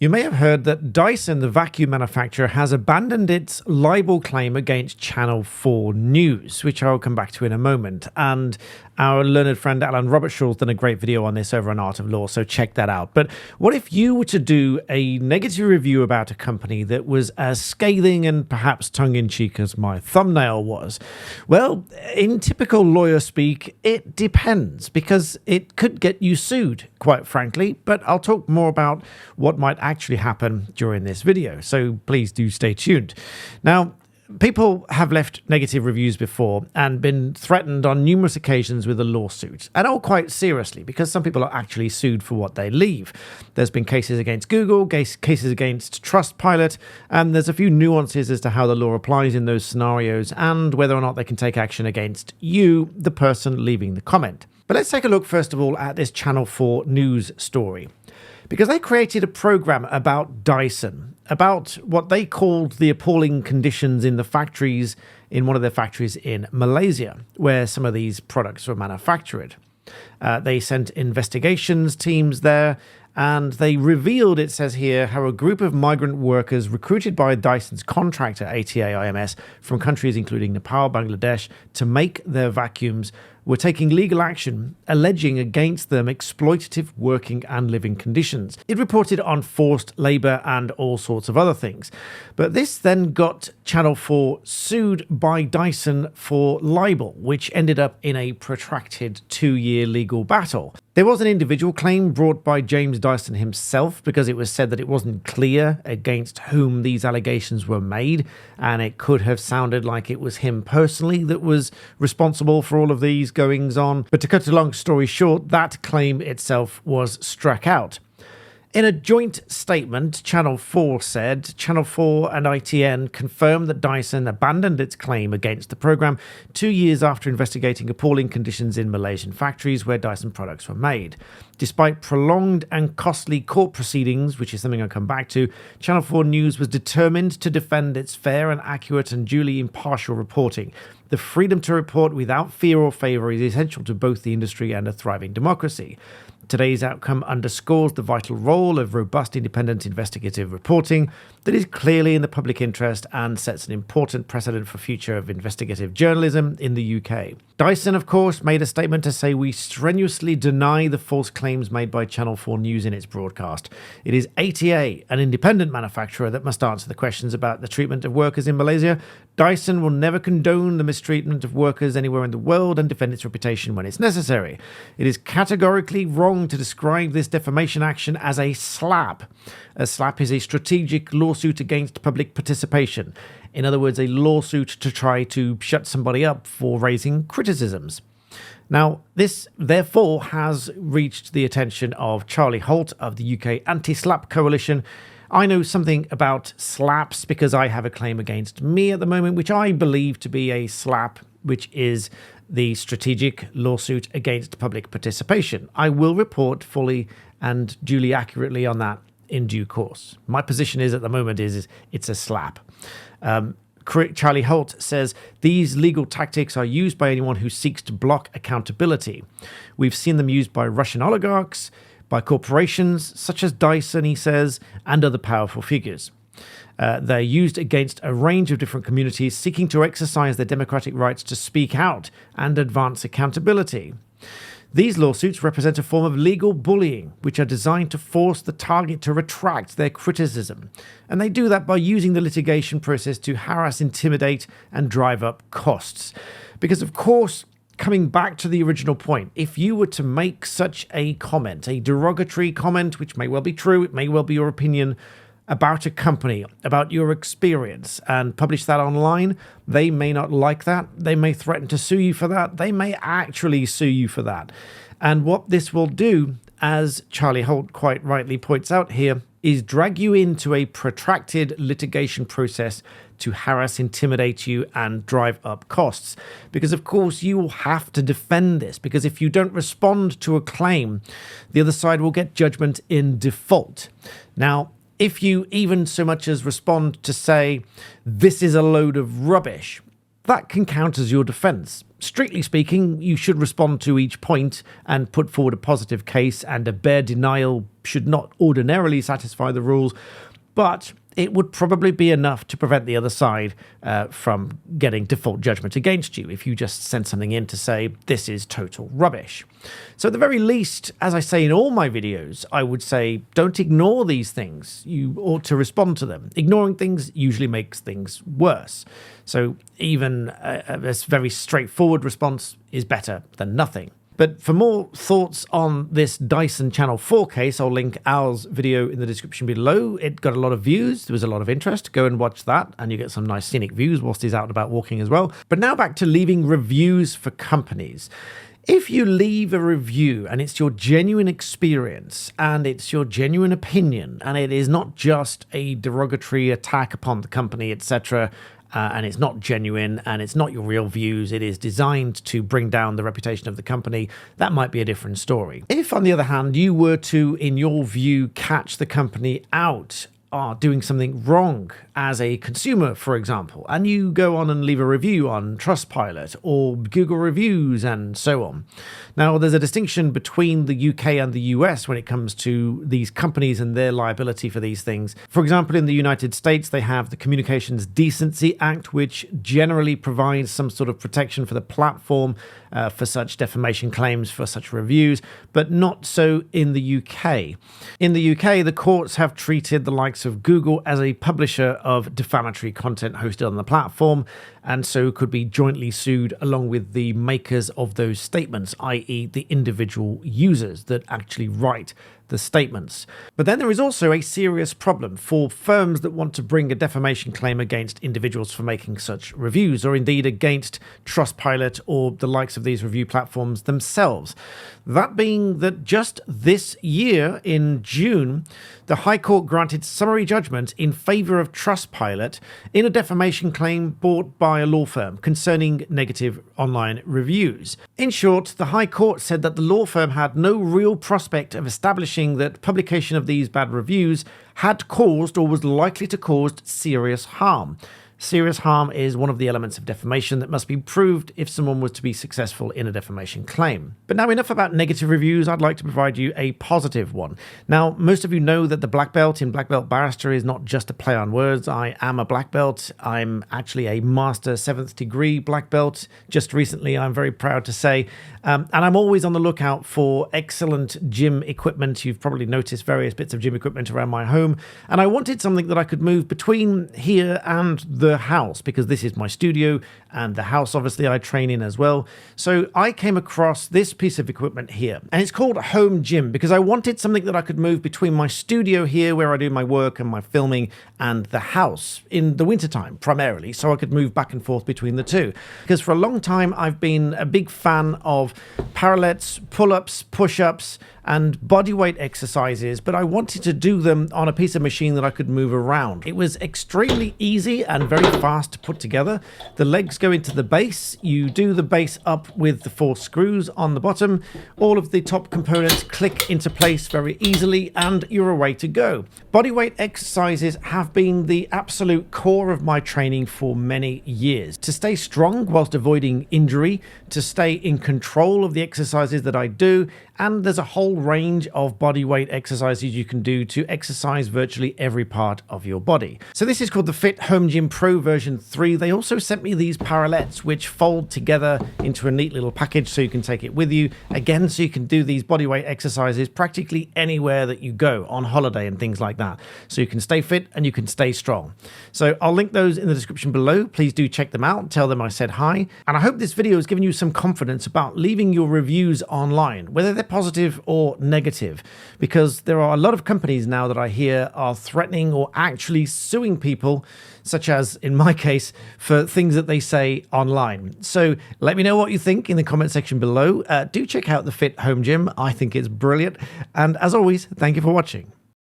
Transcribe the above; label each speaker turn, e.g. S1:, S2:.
S1: You may have heard that Dyson, the vacuum manufacturer, has abandoned its libel claim against Channel 4 News, which I'll come back to in a moment. And our learned friend Alan Robertshaw's done a great video on this over on Art of Law, so check that out. But what if you were to do a negative review about a company that was as scathing and perhaps tongue-in-cheek as my thumbnail was? Well, in typical lawyer speak, it depends, because it could get you sued, quite frankly. But I'll talk more about what might actually happen during this video, so please do stay tuned. Now, people have left negative reviews before and been threatened on numerous occasions with a lawsuit, and all quite seriously, because some people are actually sued for what they leave. There's been cases against Google, cases against Trustpilot, and there's a few nuances as to how the law applies in those scenarios and whether or not they can take action against you, the person leaving the comment. But let's take a look first of all at this Channel 4 News story, because they created a program about Dyson, about what they called the appalling conditions in the factories, in one of their factories in Malaysia, where some of these products were manufactured. They sent investigations teams there, and they revealed, it says here, how a group of migrant workers recruited by Dyson's contractor, ATA IMS, from countries including Nepal, Bangladesh, to make their vacuums, were taking legal action alleging against them exploitative working and living conditions. It reported on forced labour and all sorts of other things. But this then got Channel 4 sued by Dyson for libel, which ended up in a protracted 2-year legal battle. There was an individual claim brought by James Dyson himself, because it was said that it wasn't clear against whom these allegations were made, and it could have sounded like it was him personally that was responsible for all of these goings on. But to cut a long story short, that claim itself was struck out. In a joint statement, Channel 4 said Channel 4 and ITN confirmed that Dyson abandoned its claim against the program 2 years after investigating appalling conditions in Malaysian factories where Dyson products were made. Despite prolonged and costly court proceedings, which is something I'll come back to, Channel 4 News was determined to defend its fair and accurate and duly impartial reporting. The freedom to report without fear or favour is essential to both the industry and a thriving democracy. Today's outcome underscores the vital role of robust independent investigative reporting that is clearly in the public interest and sets an important precedent for future of investigative journalism in the UK. Dyson, of course, made a statement to say, "We strenuously deny the false claims made by Channel 4 News in its broadcast. It is ATA, an independent manufacturer, that must answer the questions about the treatment of workers in Malaysia. Dyson will never condone the mistreatment of workers anywhere in the world and defend its reputation when it's necessary. It is categorically wrong to describe this defamation action as a slap. A slap is a strategic lawsuit against public participation. In other words, a lawsuit to try to shut somebody up for raising criticisms." Now, this therefore has reached the attention of Charlie Holt of the UK Anti-Slap Coalition. I know something about slaps because I have a claim against me at the moment, which I believe to be a slap, which is the strategic lawsuit against public participation. I will report fully and duly accurately on that in due course. My position is at the moment is it's a slap. Charlie Holt says, "These legal tactics are used by anyone who seeks to block accountability. We've seen them used by Russian oligarchs, by corporations such as Dyson," he says, "and other powerful figures. They're used against a range of different communities seeking to exercise their democratic rights to speak out and advance accountability. These lawsuits represent a form of legal bullying, which are designed to force the target to retract their criticism. And they do that by using the litigation process to harass, intimidate, and drive up costs." Because, of course, coming back to the original point, if you were to make such a comment, a derogatory comment, which may well be true, it may well be your opinion, about a company, about your experience, and publish that online, they may not like that. They may threaten to sue you for that. They may actually sue you for that. And what this will do, as Charlie Holt quite rightly points out here, is drag you into a protracted litigation process to harass, intimidate you, and drive up costs. Because, of course, you will have to defend this, because if you don't respond to a claim, the other side will get judgment in default. Now, if you even so much as respond to say, "This is a load of rubbish," that can count as your defense. strictly speaking, you should respond to each point and put forward a positive case, and a bare denial should not ordinarily satisfy the rules, but it would probably be enough to prevent the other side from getting default judgment against you if you just send something in to say, this is total rubbish. So at the very least, as I say in all my videos, I would say, don't ignore these things. You ought to respond to them. Ignoring things usually makes things worse. So even a very straightforward response is better than nothing. But for more thoughts on this Dyson Channel 4 case, I'll link Al's video in the description below. It got a lot of views. There was a lot of interest. Go and watch that, and you get some nice scenic views whilst he's out and about walking as well. But now back to leaving reviews for companies. If you leave a review and it's your genuine experience and it's your genuine opinion and it is not just a derogatory attack upon the company, etc., and it's not genuine and it's not your real views, it is designed to bring down the reputation of the company, that might be a different story. If, on the other hand, you were to, in your view, catch the company out are doing something wrong as a consumer, for example, and you go on and leave a review on Trustpilot or Google Reviews and so on. Now, there's a distinction between the UK and the US when it comes to these companies and their liability for these things. For example, in the United States, they have the Communications Decency Act, which generally provides some sort of protection for the platform for such defamation claims, for such reviews, but not so in the UK. In the UK, the courts have treated the likes of Google as a publisher of defamatory content hosted on the platform, and so could be jointly sued along with the makers of those statements, i.e. the individual users that actually write the statements. But then there is also a serious problem for firms that want to bring a defamation claim against individuals for making such reviews, or indeed against Trustpilot or the likes of these review platforms themselves. That being that just this year, in June, the High Court granted summary judgment in favour of Trustpilot in a defamation claim brought by a law firm concerning negative online reviews. In short, the High Court said that the law firm had no real prospect of establishing that publication of these bad reviews had caused or was likely to cause serious harm. Serious harm is one of the elements of defamation that must be proved if someone was to be successful in a defamation claim. But now, enough about negative reviews. I'd like to provide you a positive one. Now, most of you know that the black belt in BlackBeltBarrister is not just a play on words. I am a black belt. I'm actually a master 7th degree black belt. Just recently, I'm very proud to say. And I'm always on the lookout for excellent gym equipment. You've probably noticed various bits of gym equipment around my home. And I wanted something that I could move between here and the house, because this is my studio and the house obviously I train in as well. So I came across this piece of equipment here, and it's called a home gym because I wanted something that I could move between my studio here where I do my work and my filming and the house in the wintertime primarily, so I could move back and forth between the two. Because for a long time I've been a big fan of parallettes, pull-ups, push-ups and bodyweight exercises, but I wanted to do them on a piece of machine that I could move around. It was extremely easy and very fast to put together. The legs go into the base. You do the base up with the 4 screws on the bottom. All of the top components click into place very easily, and you're away to go. Bodyweight exercises have been the absolute core of my training for many years. To stay strong whilst avoiding injury, to stay in control of the exercises that I do, and there's a whole range of bodyweight exercises you can do to exercise virtually every part of your body. So this is called the Fit Home Gym Pro version 3. They also sent me these parallettes which fold together into a neat little package so you can take it with you. Again, so you can do these bodyweight exercises practically anywhere that you go, on holiday and things like that. So you can stay fit and you can stay strong. So I'll link those in the description below. Please do check them out. Tell them I said hi. And I hope this video has given you some confidence about leaving your reviews online, whether they're positive or negative, because there are a lot of companies now that I hear are threatening or actually suing people, such as in my case, for things that they say online. So let me know what you think in the comment section below. Do check out the Fit Home Gym. I think it's brilliant. And as always, thank you for watching.